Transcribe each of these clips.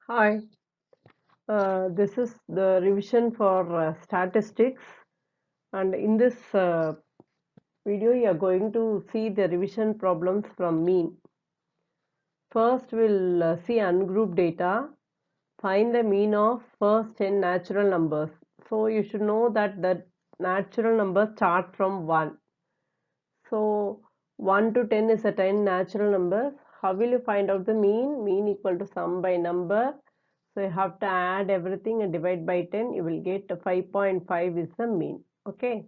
Hi, this is the revision for statistics, and in this video, you are going to see the revision problems from mean. First, we'll see ungrouped data, find the mean of first 10 natural numbers. So, you should know that the natural numbers start from 1. So, 1 to 10 is a 10 natural numbers. How will you find out the mean? Mean equal to sum by number. So you have to add everything and divide by 10. You will get 5.5 is the mean. Okay.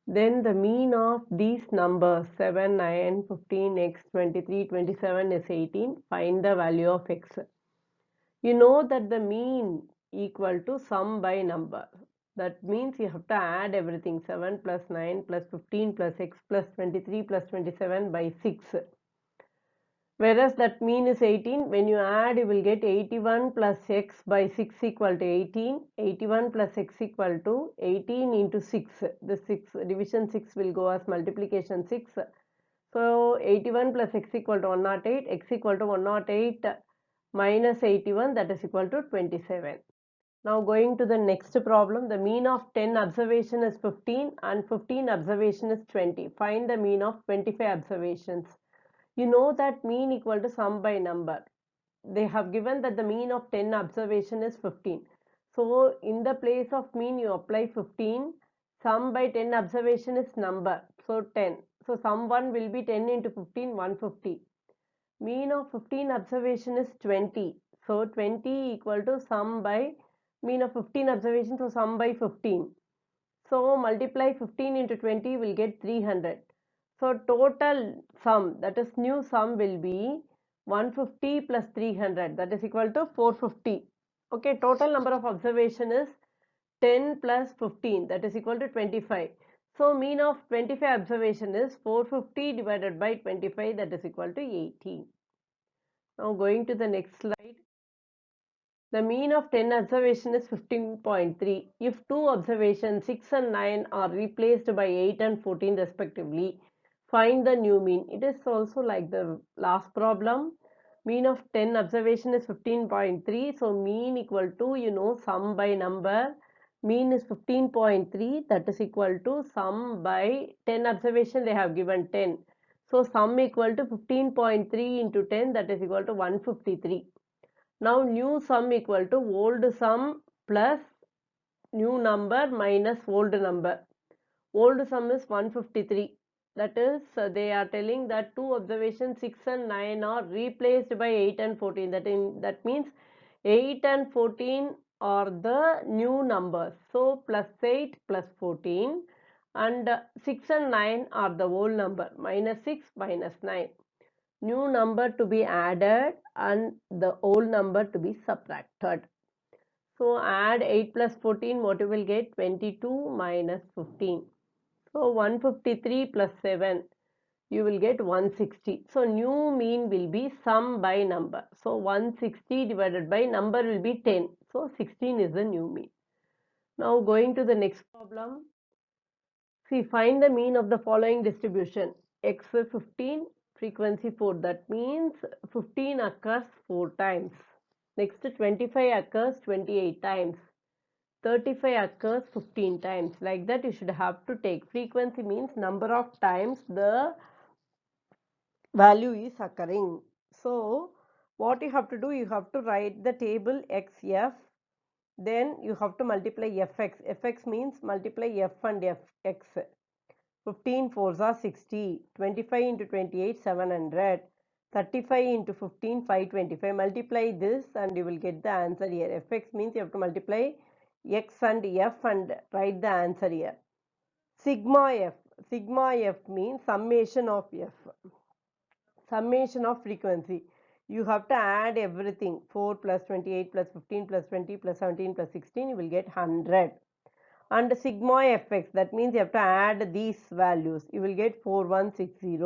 Then the mean of these numbers 7, 9, 15, x, 23, 27 is 18. Find the value of x. You know that the mean equal to sum by number. That means you have to add everything 7 plus 9 plus 15 plus x plus 23 plus 27 by 6. Whereas that mean is 18. When you add, you will get 81 plus x by 6 equal to 18. 81 plus x equal to 18 into 6. The 6 division 6 will go as multiplication 6. So 81 plus x equal to 108. X equal to 108 minus 81, that is equal to 27. Now going to the next problem. The mean of 10 observation is 15 and 15 observation is 20. Find the mean of 25 observations. You know that mean equal to sum by number. They have given that the mean of 10 observation is 15. So in the place of mean you apply 15. Sum by 10 observation is number. So 10. So sum 1 will be 10 into 15, 150. Mean of 15 observation is 20. So 20 equal to sum by mean of 15 observation. So sum by 15. So multiply 15 into 20 will get 300. So total sum, that is new sum, will be 150 plus 300, that is equal to 450. Okay, total number of observation is 10 plus 15, that is equal to 25. So mean of 25 observation is 450 divided by 25, that is equal to 18. Now going to the next slide. The mean of 10 observation is 15.3. If two observations 6 and 9 are replaced by 8 and 14 respectively, find the new mean. It is also like the last problem. Mean of 10 observation is 15.3. So mean equal to, sum by number. Mean is 15.3, that is equal to sum by 10 observation, they have given 10. So sum equal to 15.3 into 10, that is equal to 153. Now new sum equal to old sum plus new number minus old number. Old sum is 153. That is, they are telling that two observations 6 and 9 are replaced by 8 and 14. That means 8 and 14 are the new numbers. So plus 8 plus 14, and 6 and 9 are the old number, minus 6 minus 9. New number to be added and the old number to be subtracted. So add 8 plus 14, what you will get? 22 minus 15. So 153 plus 7, you will get 160. So new mean will be sum by number. So 160 divided by number will be 10. So 16 is the new mean. Now going to the next problem. See, find the mean of the following distribution. X 15, frequency 4. That means 15 occurs 4 times. Next 25 occurs 28 times. 35 occurs 15 times. Like that you should have to take. Frequency means number of times the value is occurring. So what you have to do, you have to write the table XF. Then you have to multiply Fx. Fx means multiply F and Fx. 15 fours are 60, 25 into 28 700, 35 into 15 525. Multiply this and you will get the answer here. Fx means you have to multiply x and f and write the answer here. Sigma f means summation of f, summation of frequency. You have to add everything. 4 plus 28 plus 15 plus 20 plus 17 plus 16, you will get 100. And sigma fx, that means you have to add these values. You will get 4160.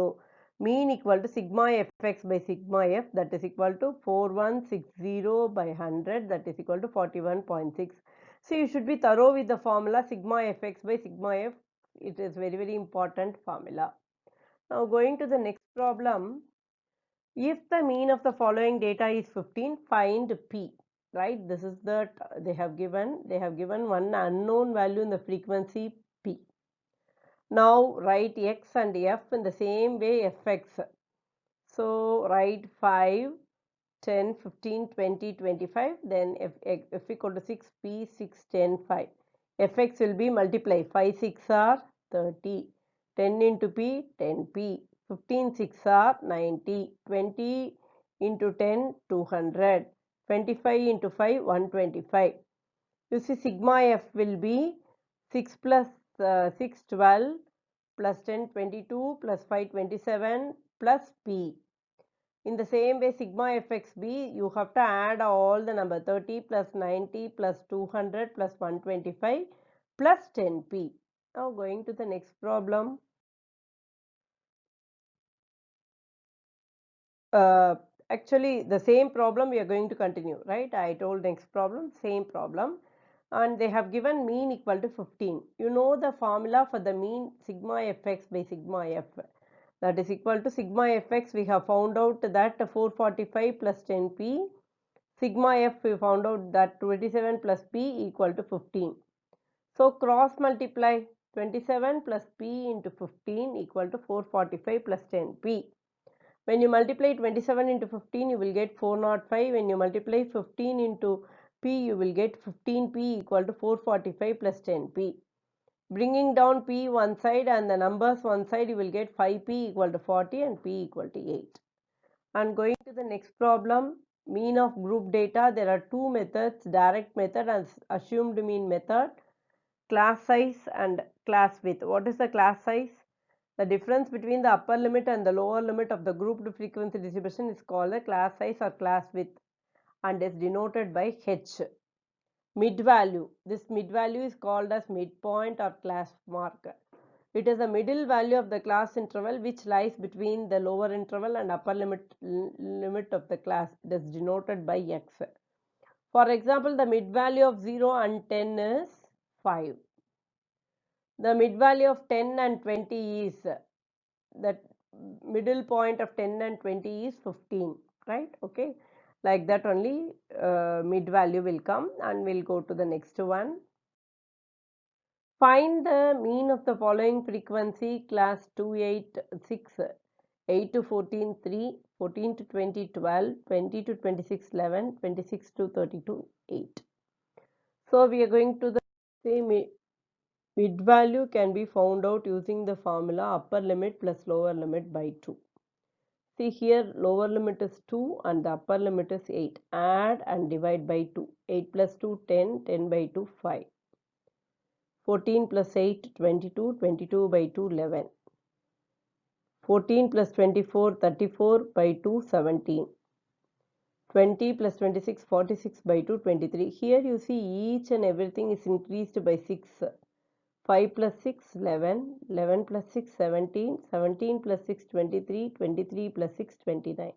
Mean equal to sigma fx by sigma f, that is equal to 4160 by 100, that is equal to 41.6. So you should be thorough with the formula sigma fx by sigma f. It is very, very important formula. Now going to the next problem. If the mean of the following data is 15, find P. right? This is the they have given one unknown value in the frequency P. Now write x and f in the same way fx. So write 5, 10, 15, 20, 25. Then f equal to 6, p 6, 10, 5. Fx will be multiply 5 6 are 30, 10 into p 10p, 15 6 are 90, 20 into 10 200, 25 into 5 125. You see sigma f will be 6 plus 6 12 plus 10 22 plus 5 27 plus p. In the same way, sigma fxb, you have to add all the number 30 plus 90 plus 200 plus 125 plus 10p. Now going to the next problem. Actually, the same problem we are going to continue, right? I told next problem, same problem. And they have given mean equal to 15. You know the formula for the mean sigma fx by sigma f. That is equal to sigma fx. We have found out that 445 plus 10p. Sigma f we found out that 27 plus p equal to 15. So cross multiply 27 plus p into 15 equal to 445 plus 10p. When you multiply 27 into 15, you will get 405. When you multiply 15 into p, you will get 15p equal to 445 plus 10p. Bringing down p one side and the numbers one side, you will get 5p equal to 40 and p equal to 8. And going to the next problem, mean of group data. There are two methods, direct method and assumed mean method. Class size and class width. What is the class size? The difference between the upper limit and the lower limit of the grouped frequency distribution is called the class size or class width and is denoted by H. Mid value. This mid value is called as midpoint or class mark. It is the middle value of the class interval which lies between the lower interval and upper limit of the class. It is denoted by X. For example, the mid value of 0 and 10 is 5. The mid value of 10 and 20 is, that middle point of 10 and 20 is 15, right? Okay, like that only mid value will come, and we'll go to the next one. Find the mean of the following frequency class 2 8 6, 8 to 14 3, 14 to 20 12, 20 to 26 11, 26 to 32 8. So we are going to the same. Mid value can be found out using the formula upper limit plus lower limit by 2. See here, lower limit is 2 and the upper limit is 8. Add and divide by 2. 8 plus 2, 10, 10 by 2, 5. 14 plus 8, 22, 22 by 2, 11. 14 plus 24, 34 by 2, 17. 20 plus 26, 46 by 2, 23. Here you see each and everything is increased by 6. 5 plus 6, 11, 11 plus 6, 17, 17 plus 6, 23, 23 plus 6, 29.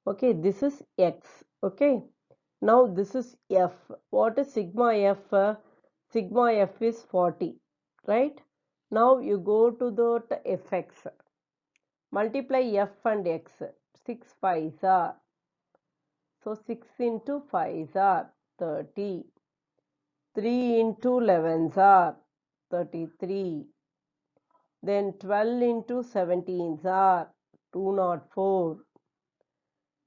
Okay, this is X. Okay, now this is F. What is sigma F? Sigma F is 40, right? Now you go to the Fx. Multiply F and X. 6 5s are. So 6 into 5s are 30. 3 into 11s are 33. Then 12 into 17s are 204.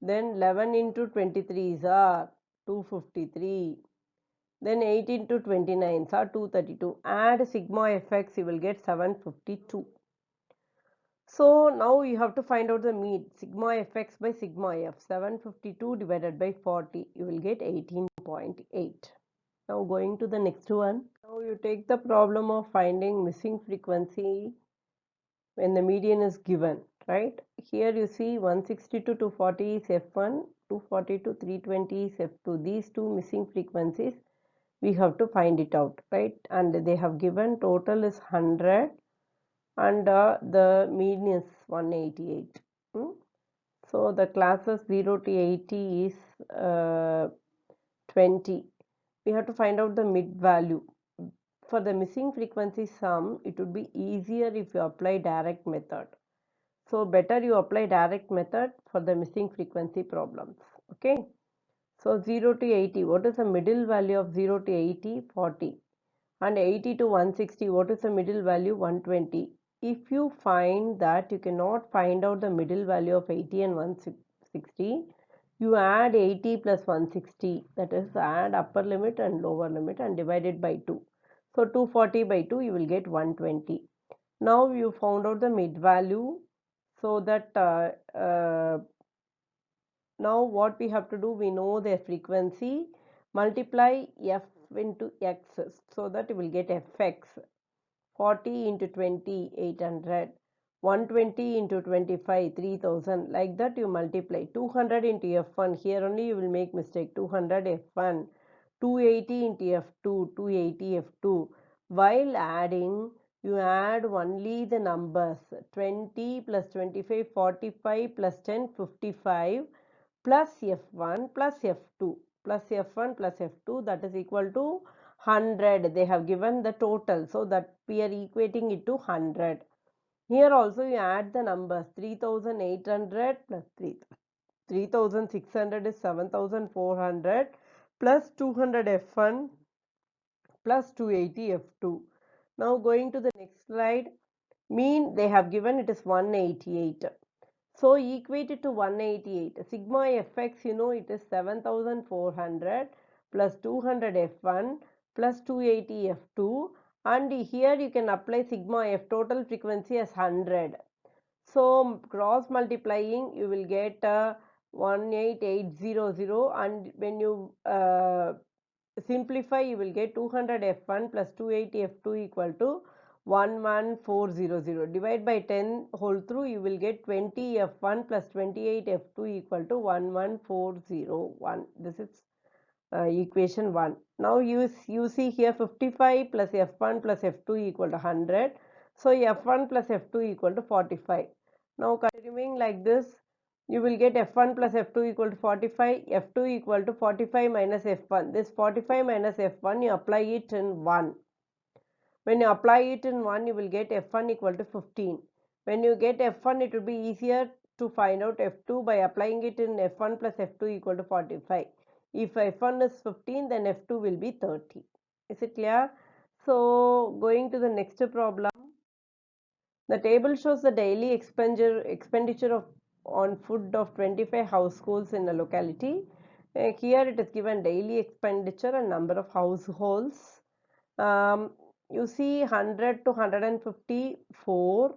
Then 11 into 23s are 253. Then 8 into 29s are 232. Add sigma fx, you will get 752. So now you have to find out the mean. Sigma fx by sigma f. 752 divided by 40, you will get 18.8. Now going to the next one. Now you take the problem of finding missing frequency when the median is given, right? Here you see 162 to 40 is F1, 240 to 320 is F2. These two missing frequencies, we have to find it out, right? And they have given total is 100 and the mean is 188. So the classes 0 to 80 is 20. We have to find out the mid value. For the missing frequency sum, it would be easier if you apply direct method. So better you apply direct method for the missing frequency problems. Okay. So 0 to 80, what is the middle value of 0 to 80? 40. And 80 to 160, what is the middle value? 120. If you find that you cannot find out the middle value of 80 and 160, you add 80 plus 160, that is add upper limit and lower limit and divide it by 2. So 240 by 2, you will get 120. Now you found out the mid value, so that now what we have to do, we know their frequency, multiply f into x, so that you will get fx. 40 into 20, 800. 120 into 25, 3000. Like that you multiply. 200 into f1. Here only you will make mistake. 200 f1. 280 into f2. 280 f2. While adding, you add only the numbers. 20 plus 25, 45 plus 10, 55 plus f1 plus f2 plus f1 plus f2, that is equal to 100. They have given the total, so that we are equating it to 100. Here also you add the numbers. 3800 plus 3600 is 7400 plus 200 f1 plus 280 f2. Now going to the next slide. Mean they have given it is 188. So equate it to 188. Sigma fx, you know, it is 7400 plus 200 f1 plus 280 f2, and here you can apply sigma f, total frequency, as 100. So cross multiplying you will get 18800, and when you simplify you will get 200 f1 plus 280 f2 equal to 11400. Divide by 10 whole through, you will get 20 f1 plus 28 f2 equal to 11401. This is equation 1. Now you see here 55 plus f1 plus f2 equal to 100. So f1 plus f2 equal to 45. Now continuing like this, you will get f1 plus f2 equal to 45, f2 equal to 45 minus f1. This 45 minus f1, you apply it in 1. When you apply it in 1, you will get f1 equal to 15. When you get f1, it will be easier to find out f2 by applying it in f1 plus f2 equal to 45. If f1 is 15, then f2 will be 30. Is it clear? So going to the next problem. The table shows the daily expenditure on food of 25 households in a locality. Here it is given daily expenditure and number of households. You see 100 to 154,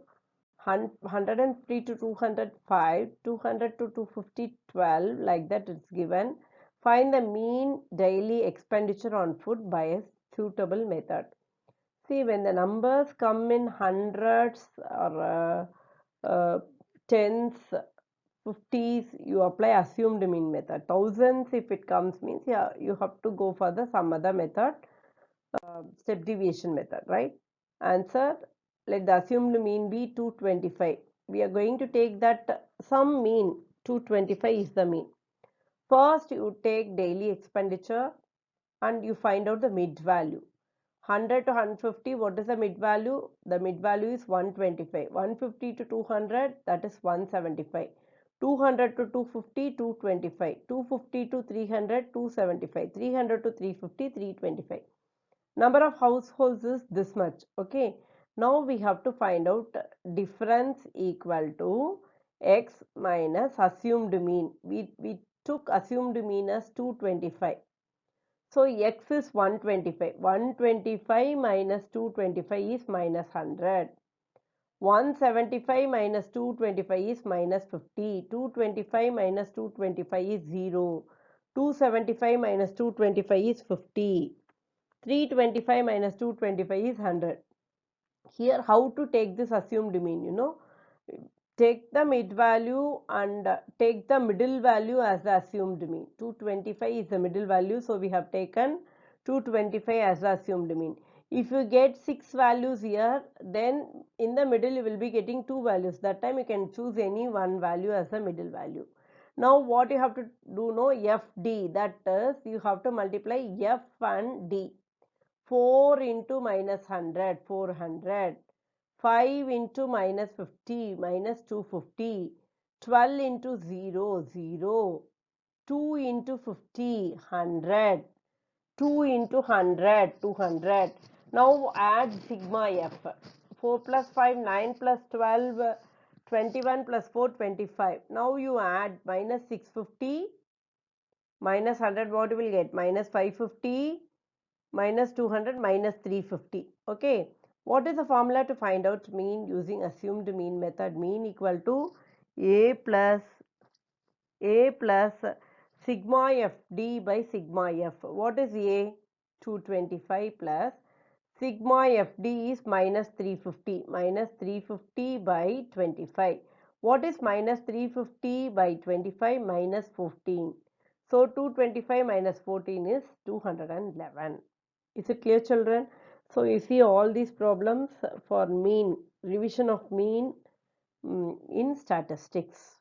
103 to 205, 200 to 250, 12, like that it's given. Find the mean daily expenditure on food by a suitable method. See, when the numbers come in hundreds or tens, 50s, you apply assumed mean method. Thousands, if it comes, means yeah, you have to go for the some other method, step deviation method, right? Answer, let the assumed mean be 225. We are going to take that some mean, 225 is the mean. First, you take daily expenditure and you find out the mid value. 100 to 150, what is the mid value? The mid value is 125. 150 to 200, that is 175. 200 to 250, 225. 250 to 300, 275. 300 to 350, 325. Number of households is this much. Okay. Now we have to find out difference equal to x minus assumed mean. We took assumed mean as 225. So x is 125. 125 minus 225 is minus 100. 175 minus 225 is minus 50. 225 minus 225 is 0. 275 minus 225 is 50. 325 minus 225 is 100. Here how to take this assumed mean, take the mid value and take the middle value as the assumed mean. 225 is the middle value, so we have taken 225 as the assumed mean. If you get 6 values here, then in the middle you will be getting 2 values. That time you can choose any one value as the middle value. Now what you have to do, FD, that is you have to multiply F and D. 4 into minus 100, 400. 5 into minus 50, minus 250. 12 into 0, 0. 2 into 50, 100. 2 into 100, 200. Now add sigma f. 4 plus 5, 9 plus 12, 21 plus 4, 25. Now you add minus 650, minus 100, what you will get? Minus 550, minus 200, minus 350. Okay. What is the formula to find out mean using assumed mean method? Mean equal to a plus sigma f d by sigma f. What is a? 225 plus sigma f d is minus 350. Minus 350 by 25. What is minus 350 by 25? Minus 14. So 225 minus 14 is 211. Is it clear, children? So you see all these problems for mean, revision of mean in statistics.